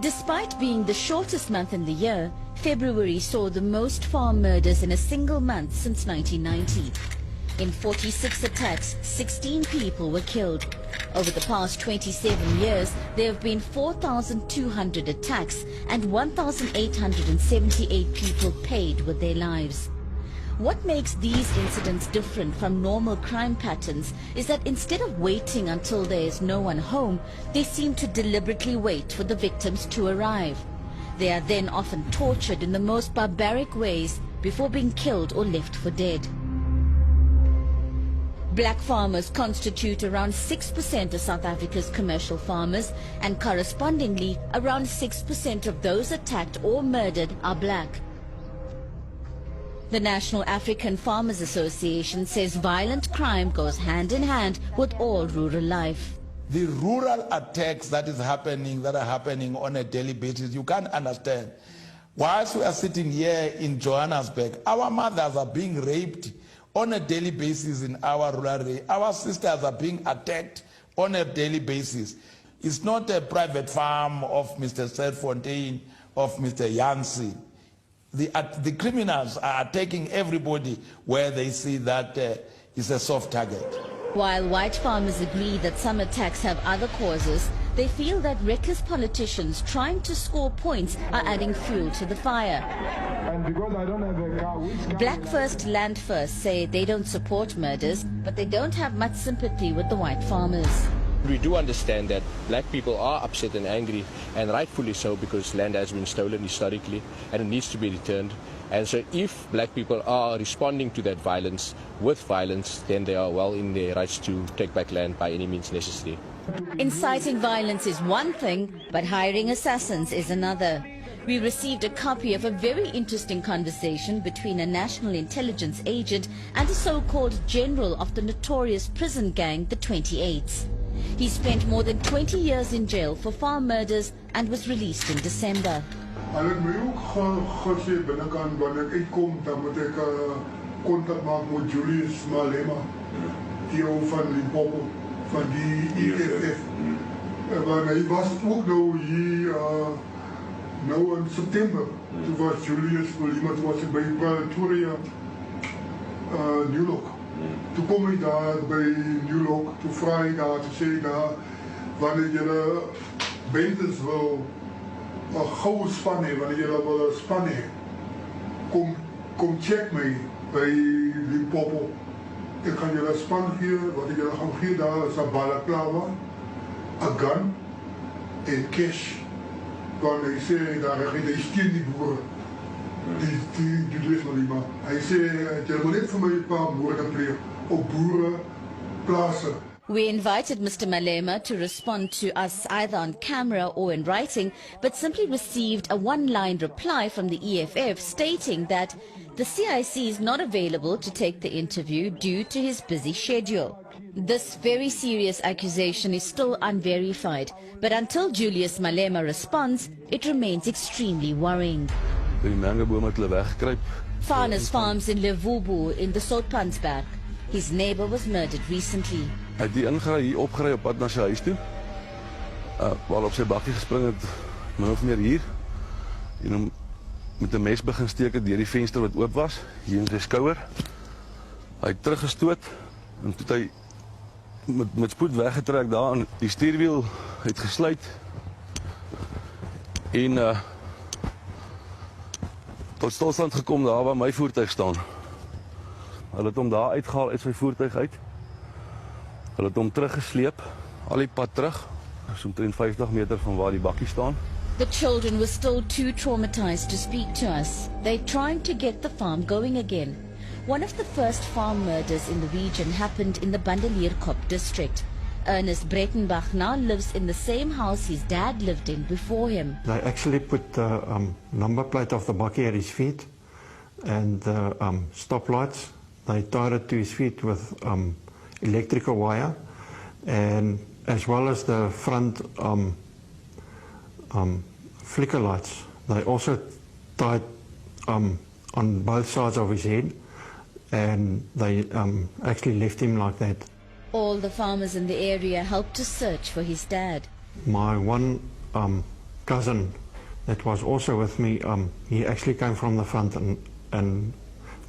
Despite being the shortest month in the year, February saw the most farm murders in a single month since 1990. In 46 attacks, 16 people were killed. Over the past 27 years, there have been 4,200 attacks and 1,878 people paid with their lives. What makes these incidents different from normal crime patterns is that instead of waiting until there is no one home, they seem to deliberately wait for the victims to arrive. They are then often tortured in the most barbaric ways before being killed or left for dead. Black farmers constitute around 6% of South Africa's commercial farmers, and correspondingly, around 6% of those attacked or murdered are black. The National African Farmers Association says violent crime goes hand in hand with all rural life. The rural attacks that are happening on a daily basis, you can't understand. Whilst we are sitting here in Johannesburg, our mothers are being raped on a daily basis in our rural area. Our sisters are being attacked on a daily basis. It's not a private farm of Mr. Serfontein, of Mr. Yancy. The criminals are attacking everybody where they see that it's a soft target. While white farmers agree that some attacks have other causes, they feel that reckless politicians trying to score points are adding fuel to the fire. And because I don't have a car, Black First, Land First say they don't support murders, but they don't have much sympathy with the white farmers. We do understand that black people are upset and angry, and rightfully so, because land has been stolen historically and it needs to be returned. And so if black people are responding to that violence with violence, then they are well in their rights to take back land by any means necessary. Inciting violence is one thing, but hiring assassins is another. We received a copy of a very interesting conversation between a national intelligence agent and a so-called general of the notorious prison gang, the 28s. He spent more than 20 years in jail for farm murders and was released in December. Hulle het my ook gesê binnekant wanneer ek uitkom, dan moet ek kontak maak met Julius Malema, die ou van Limpopo, van die EFF. Want hy was ook nou hier nou in September. Toe was Julius Malema, toe was ek by Pretoria, New York. Toe kom hy daar by New York, toe vra hy daar, toe sê hy daar, wanneer julle bendes wil goue span hê, wanneer julle wil 'n span hê, kom check my by Limpopo. Ek gaan julle span gee, wat ek julle gaan gee daar is 'n balaklava, 'n gun en cash. Want hy sê daar hy steun die boere. Die Julius Malema. Hy sê jy moet net vir my 'n paar moorde pleeg op boere plase. We invited Mr. Malema to respond to us either on camera or in writing, but simply received a one-line reply from the EFF stating that the CIC is not available to take the interview due to his busy schedule. This very serious accusation is still unverified, but until Julius Malema responds, it remains extremely worrying. Farnes farms in Levubu in the Soutpansberg. His neighbor was murdered recently. Hy het die ingery hier opgery op pad na sy huis toe. Waar op sy bakkie gespring het, min of meer hier. En hom met 'n mes begin steek het deur die venster wat oop was, hier in sy skouer. Hy het teruggestoot en toe hy met spoed weggetrek daar en die stuurwiel het gesluit. En tot stilstand gekom daar waar my voertuig staan. Hulle het hom daar uitgehaal uit sy voertuig uit. Hulle het hom teruggesleep, al die pad terug, so omtrent 50 meter van waar die bakkie staan. The children were still too traumatized to speak to us. They're trying to get the farm going again. One of the first farm murders in the region happened in the Bandelierkop district. Ernest Breitenbach now lives in the same house his dad lived in before him. They actually put the number plate of the bakkie at his feet and the stoplights. They tied it to his feet with electrical wire, and as well as the front flicker lights. They also tied on both sides of his head, and they actually left him like that. All the farmers in the area helped to search for his dad. My one cousin that was also with me, he actually came from the front, and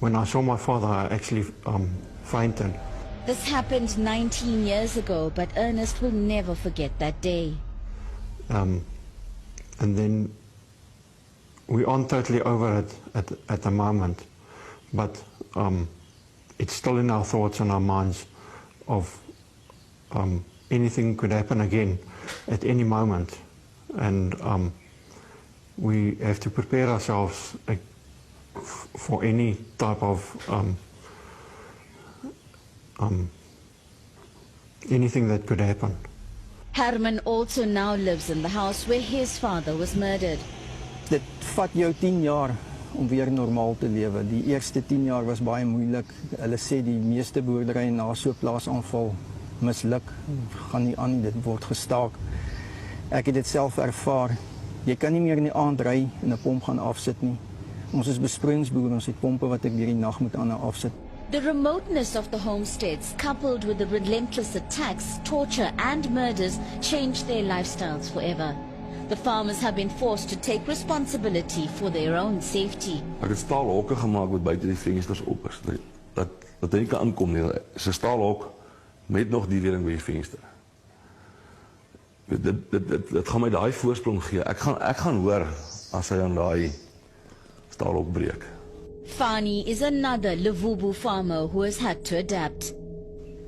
when I saw my father, I actually fainted. This happened 19 years ago, but Ernest will never forget that day. And then we aren't totally over it at the moment, but it's still in our thoughts and our minds of anything could happen again at any moment, and we have to prepare ourselves for any type of anything that could happen. Herman also now lives in the house where his father was murdered. Dit vat jou 10 jaar om weer normaal te lewe. Die eerste 10 jaar was baie moeilik. Hulle sê die meeste boerderye na so 'n plaasaanval misluk, gaan nie aan, dit word gestaak. Ek het dit self ervaar. Jy kan nie meer in die aand ry en 'n pomp gaan afsit nie. Ons is besproeiingsboere, ons het pompe wat ek deur die nag moet aan afsit. The remoteness of the homesteads, coupled with the relentless attacks, torture and murders, changed their lifestyles forever. The farmers have been forced to take responsibility for their own safety. Ek het staalhokke gemaak wat buite die vensters op is. Dat jy kan aankom nie. Is 'n staalhok met nog die reëling by die venster. Dit gaan my daai voorsprong gee. Ek gaan hoor as hy aan daai staalhok breek. Fani is another Levubu farmer who has had to adapt.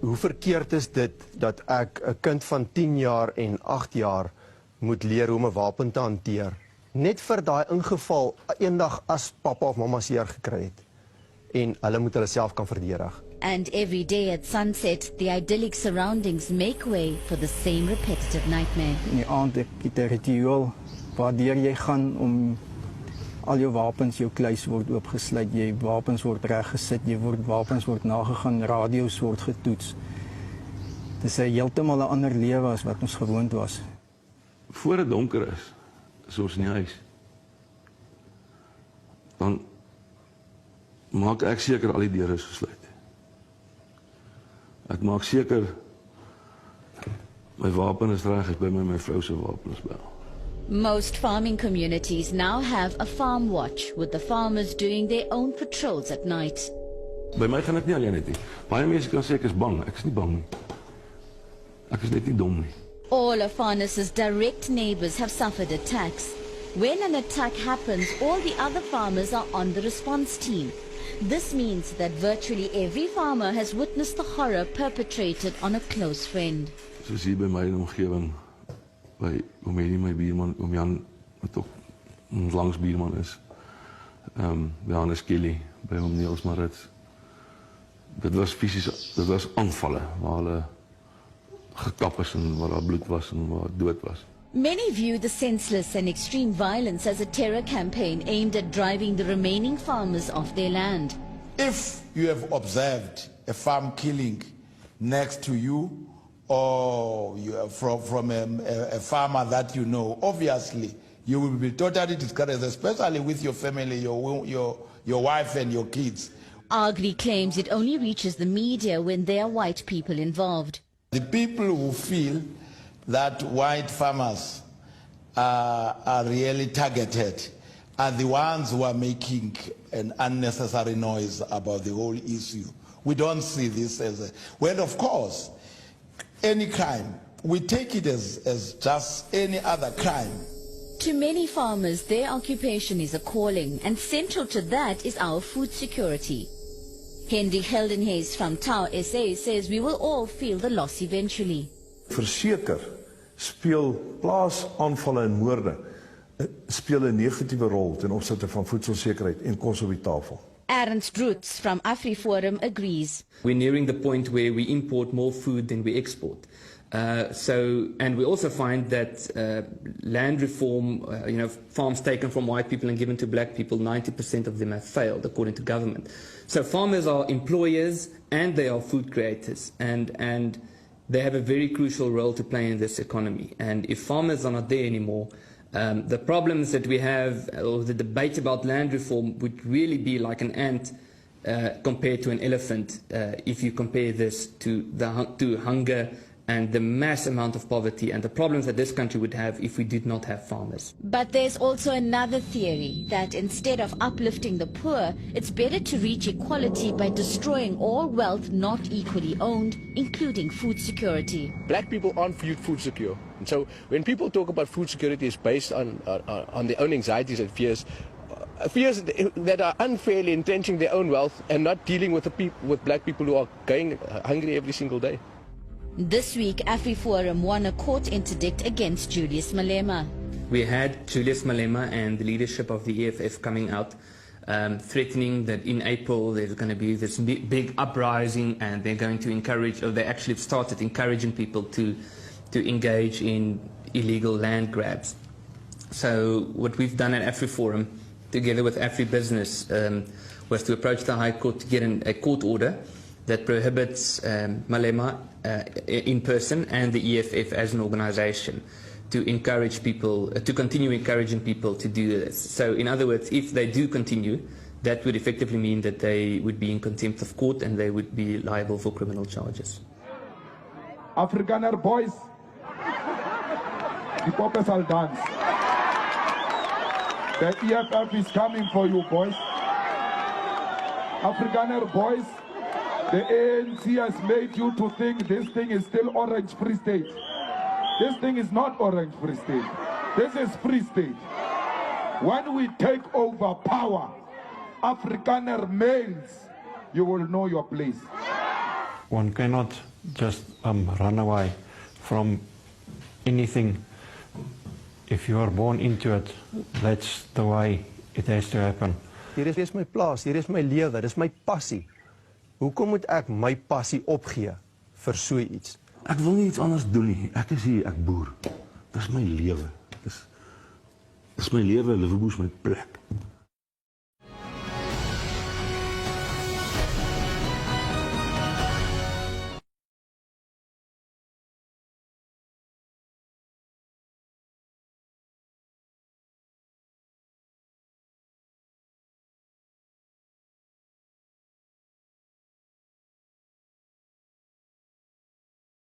Hoe verkeerd is dit dat ek 'n kind van 10 jaar en 8 jaar moet leer hoe om 'n wapen te hanteer, net vir daai ingeval eendag as pappa of mamma seer gekry het en hulle moet hulle self kan verdedig. And every day at sunset, the idyllic surroundings make way for the same repetitive nightmare. In die aand het jy 'n ritueel waardeur jy gaan om al jou wapens, jou kluis word oopgesluit, jy wapens word reggesit, wapens word nagegaan, radio's word getoets. Dit is heeltemal 'n ander lewe as wat ons gewoond was. Voor dit donker is ons in die huis. Dan maak ek seker al die deure is gesluit. Ek maak seker my wapen is reg, by my vrou se wapen is by. Most farming communities now have a farm watch, with the farmers doing their own patrols at night. By my gaan dit nie alleen net nie. Baie mense kan sê ek is bang. Ek is nie bang nie. Ek is net nie dom nie. All of Farnas's direct neighbors have suffered attacks. When an attack happens, all the other farmers are on the response team. This means that virtually every farmer has witnessed the horror perpetrated on a close friend. Soos hier by my in die omgewing, by oom Henny, my buurman, oom Jan, wat ook ons langs buurman is, by Hannes Kelly, by oom Niels Marits. Dit was fisies, dit was aanvalle, waar hulle gekap is en waar daar bloed was en waar dood was. Many view the senseless and extreme violence as a terror campaign aimed at driving the remaining farmers off their land. If you have observed a farm killing next to you, or you are from a farmer that you know, obviously you will be totally discouraged, especially with your family, your wife and your kids. Agri claims it only reaches the media when there are white people involved. The people who feel that white farmers are really targeted are the ones who are making an unnecessary noise about the whole issue. We don't see this as a... Well, of course, any crime, we take it as just any other crime. To many farmers, their occupation is a calling, and central to that is our food security. Henry Geldenhuys from Tau SA says we will all feel the loss eventually. Verseker speel plaasaanvalle en moorde speel 'n negatiewe rol ten opsigte van voedselsekerheid en kos op die tafel. Ernst Roots from AfriForum agrees. We're nearing the point where we import more food than we export. And we also find that land reform, farms taken from white people and given to black people, 90% of them have failed, according to government. So farmers are employers and they are food creators, and they have a very crucial role to play in this economy. And if farmers are not there anymore, the problems that we have, or the debate about land reform, would really be like an ant compared to an elephant if you compare this to hunger and the mass amount of poverty and the problems that this country would have if we did not have farmers. But there's also another theory that instead of uplifting the poor, it's better to reach equality by destroying all wealth not equally owned, including food security. Black people aren't food secure. And so when people talk about food security, it's based on their own anxieties and fears that are unfairly entrenching their own wealth and not dealing with black people who are going hungry every single day. This week, AfriForum won a court interdict against Julius Malema. We had Julius Malema and the leadership of the EFF coming out threatening that in April there's going to be this big uprising and they're going to encourage, or they actually started encouraging people to engage in illegal land grabs. So what we've done at AfriForum, together with AfriBusiness, was to approach the High Court to get a court order that prohibits Malema in person and the EFF as an organization to encourage people, to continue encouraging people to do this. So in other words, if they do continue, that would effectively mean that they would be in contempt of court and they would be liable for criminal charges. Afrikaner boys, the poppers will dance. The EFF is coming for you, boys. Afrikaner boys, the ANC has made you to think this thing is still Orange Free State. This thing is not Orange Free State. This is Free State. When we take over power, Afrikaner males, you will know your place. One cannot just run away from anything. If you are born into it, that's the way it has to happen. Hier is my plaas, hier is my lewe, dit is my passie. Hoekom moet ek my passie opgee vir so iets? Ek wil nie iets anders doen nie. Ek is hier, ek boer. Dis my lewe. Dis my lewe, Liverpool is my plek.